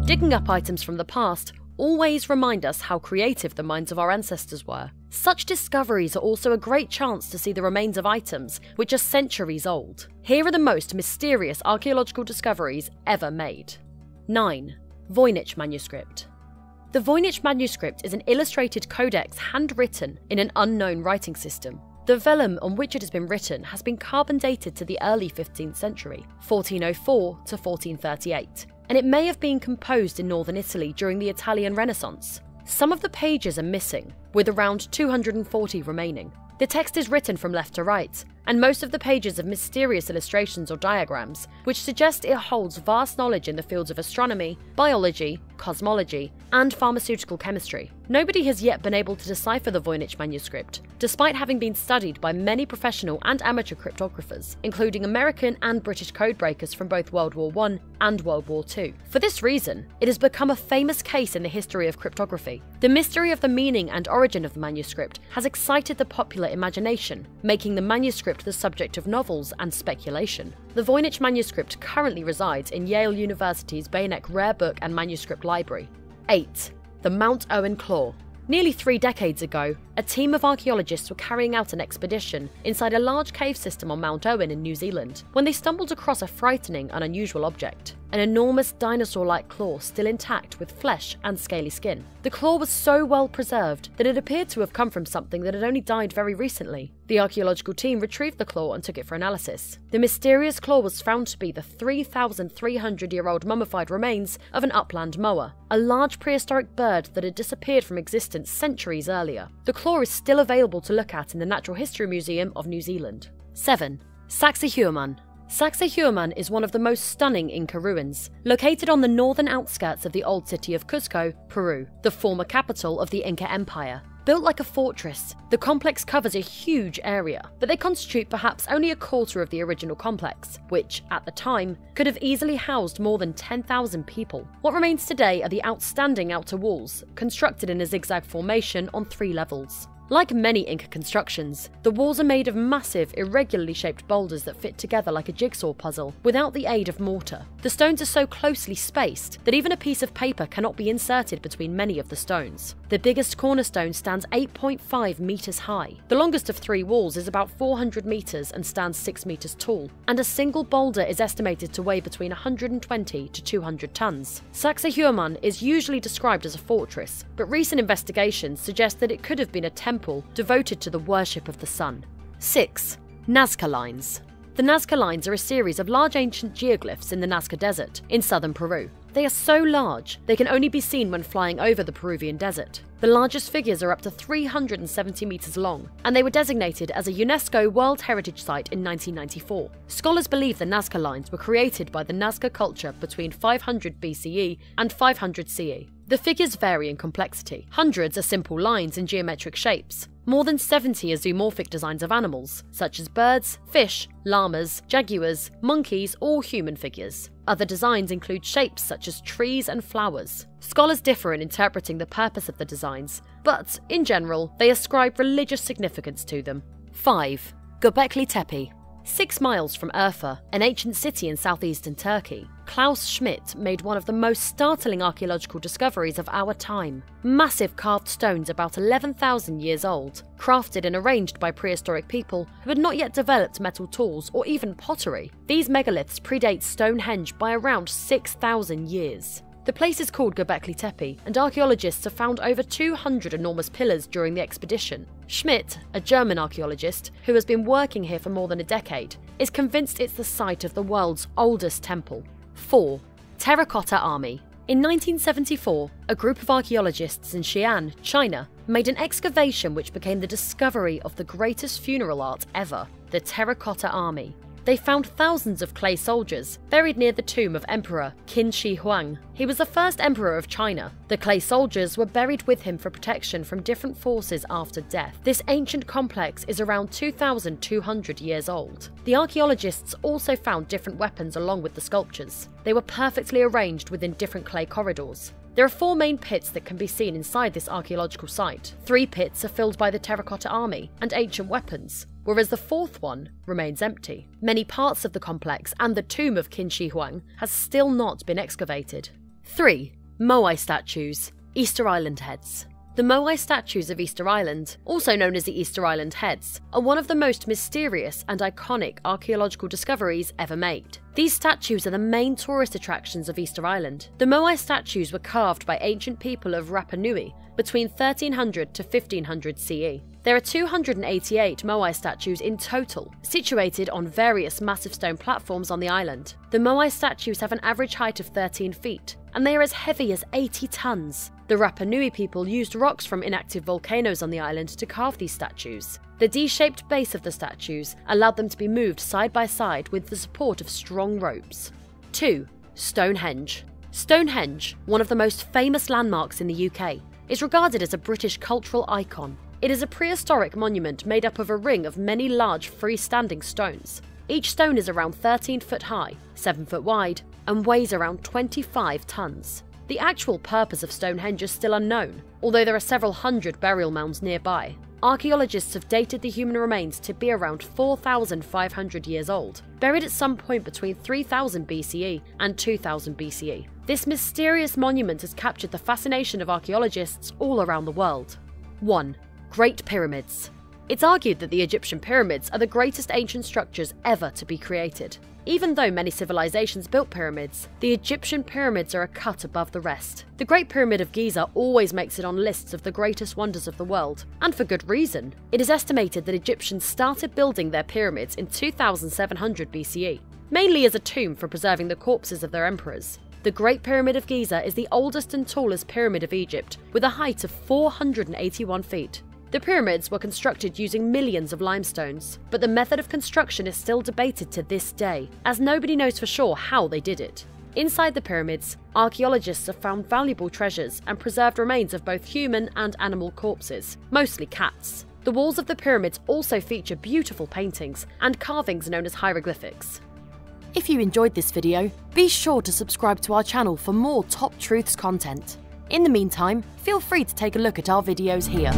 Digging up items from the past always remind us how creative the minds of our ancestors were. Such discoveries are also a great chance to see the remains of items which are centuries old. Here are the most mysterious archaeological discoveries ever made. 9. Voynich Manuscript. The Voynich Manuscript is an illustrated codex handwritten in an unknown writing system. The vellum on which it has been written has been carbon dated to the early 15th century, 1404 to 1438, and it may have been composed in northern Italy during the Italian Renaissance. Some of the pages are missing, with around 240 remaining. The text is written from left to right, and most of the pages have mysterious illustrations or diagrams, which suggest it holds vast knowledge in the fields of astronomy, biology, cosmology, and pharmaceutical chemistry. Nobody has yet been able to decipher the Voynich manuscript, despite having been studied by many professional and amateur cryptographers, including American and British codebreakers from both World War I and World War II. For this reason, it has become a famous case in the history of cryptography. The mystery of the meaning and origin of the manuscript has excited the popular imagination, making the manuscript the subject of novels and speculation. The Voynich manuscript currently resides in Yale University's Beinecke Rare Book and Manuscript Library. 8. The Mount Owen Claw. Nearly 3 decades ago, a team of archaeologists were carrying out an expedition inside a large cave system on Mount Owen in New Zealand when they stumbled across a frightening and unusual object. An enormous dinosaur-like claw still intact with flesh and scaly skin. The claw was so well preserved that it appeared to have come from something that had only died very recently. The archaeological team retrieved the claw and took it for analysis. The mysterious claw was found to be the 3,300-year-old mummified remains of an upland moa, a large prehistoric bird that had disappeared from existence centuries earlier. The claw is still available to look at in the Natural History Museum of New Zealand. 7. Sacsayhuaman. Sacsayhuaman is one of the most stunning Inca ruins, located on the northern outskirts of the old city of Cusco, Peru, the former capital of the Inca Empire. Built like a fortress, the complex covers a huge area, but they constitute perhaps only a quarter of the original complex, which, at the time, could have easily housed more than 10,000 people. What remains today are the outstanding outer walls, constructed in a zigzag formation on 3 levels. Like many Inca constructions, the walls are made of massive, irregularly shaped boulders that fit together like a jigsaw puzzle without the aid of mortar. The stones are so closely spaced that even a piece of paper cannot be inserted between many of the stones. The biggest cornerstone stands 8.5 meters high. The longest of 3 walls is about 400 meters and stands 6 meters tall, and a single boulder is estimated to weigh between 120 to 200 tons. Sacsayhuaman is usually described as a fortress, but recent investigations suggest that it could have been a temple devoted to the worship of the sun. 6. Nazca Lines. The Nazca Lines are a series of large ancient geoglyphs in the Nazca Desert in southern Peru. They are so large, they can only be seen when flying over the Peruvian desert. The largest figures are up to 370 meters long, and they were designated as a UNESCO World Heritage Site in 1994. Scholars believe the Nazca Lines were created by the Nazca culture between 500 BCE and 500 CE. The figures vary in complexity. Hundreds are simple lines in geometric shapes. More than 70 are zoomorphic designs of animals, such as birds, fish, llamas, jaguars, monkeys, or human figures. Other designs include shapes such as trees and flowers. Scholars differ in interpreting the purpose of the designs, but, in general, they ascribe religious significance to them. 5. Gobekli Tepe. 6 miles from Urfa, an ancient city in southeastern Turkey, Klaus Schmidt made one of the most startling archaeological discoveries of our time. Massive carved stones about 11,000 years old, crafted and arranged by prehistoric people who had not yet developed metal tools or even pottery. These megaliths predate Stonehenge by around 6,000 years. The place is called Gobekli Tepe, and archaeologists have found over 200 enormous pillars during the expedition. Schmidt, a German archaeologist who has been working here for more than a decade, is convinced it's the site of the world's oldest temple. 4. Terracotta Army. In 1974, a group of archaeologists in Xi'an, China, made an excavation which became the discovery of the greatest funeral art ever, the Terracotta Army. They found thousands of clay soldiers buried near the tomb of Emperor Qin Shi Huang. He was the first emperor of China. The clay soldiers were buried with him for protection from different forces after death. This ancient complex is around 2,200 years old. The archaeologists also found different weapons along with the sculptures. They were perfectly arranged within different clay corridors. There are 4 main pits that can be seen inside this archaeological site. 3 pits are filled by the Terracotta Army and ancient weapons, whereas the 4th one remains empty. Many parts of the complex and the tomb of Qin Shi Huang has still not been excavated. 3. Moai Statues, Easter Island Heads. The Moai Statues of Easter Island, also known as the Easter Island Heads, are one of the most mysterious and iconic archaeological discoveries ever made. These statues are the main tourist attractions of Easter Island. The Moai statues were carved by ancient people of Rapa Nui between 1300 to 1500 CE. There are 288 Moai statues in total, situated on various massive stone platforms on the island. The Moai statues have an average height of 13 feet, and they are as heavy as 80 tons. The Rapa Nui people used rocks from inactive volcanoes on the island to carve these statues. The D-shaped base of the statues allowed them to be moved side by side with the support of strong ropes. 2. Stonehenge. Stonehenge, one of the most famous landmarks in the UK, is regarded as a British cultural icon. It is a prehistoric monument made up of a ring of many large freestanding stones. Each stone is around 13 foot high, 7 foot wide, and weighs around 25 tons. The actual purpose of Stonehenge is still unknown, although there are several hundred burial mounds nearby. Archaeologists have dated the human remains to be around 4,500 years old, buried at some point between 3000 BCE and 2000 BCE. This mysterious monument has captured the fascination of archaeologists all around the world. 1. Great Pyramids. It's argued that the Egyptian pyramids are the greatest ancient structures ever to be created. Even though many civilizations built pyramids, the Egyptian pyramids are a cut above the rest. The Great Pyramid of Giza always makes it on lists of the greatest wonders of the world, and for good reason. It is estimated that Egyptians started building their pyramids in 2700 BCE, mainly as a tomb for preserving the corpses of their emperors. The Great Pyramid of Giza is the oldest and tallest pyramid of Egypt, with a height of 481 feet. The pyramids were constructed using millions of limestones, but the method of construction is still debated to this day, as nobody knows for sure how they did it. Inside the pyramids, archaeologists have found valuable treasures and preserved remains of both human and animal corpses, mostly cats. The walls of the pyramids also feature beautiful paintings and carvings known as hieroglyphics. If you enjoyed this video, be sure to subscribe to our channel for more Top Truths content. In the meantime, feel free to take a look at our videos here.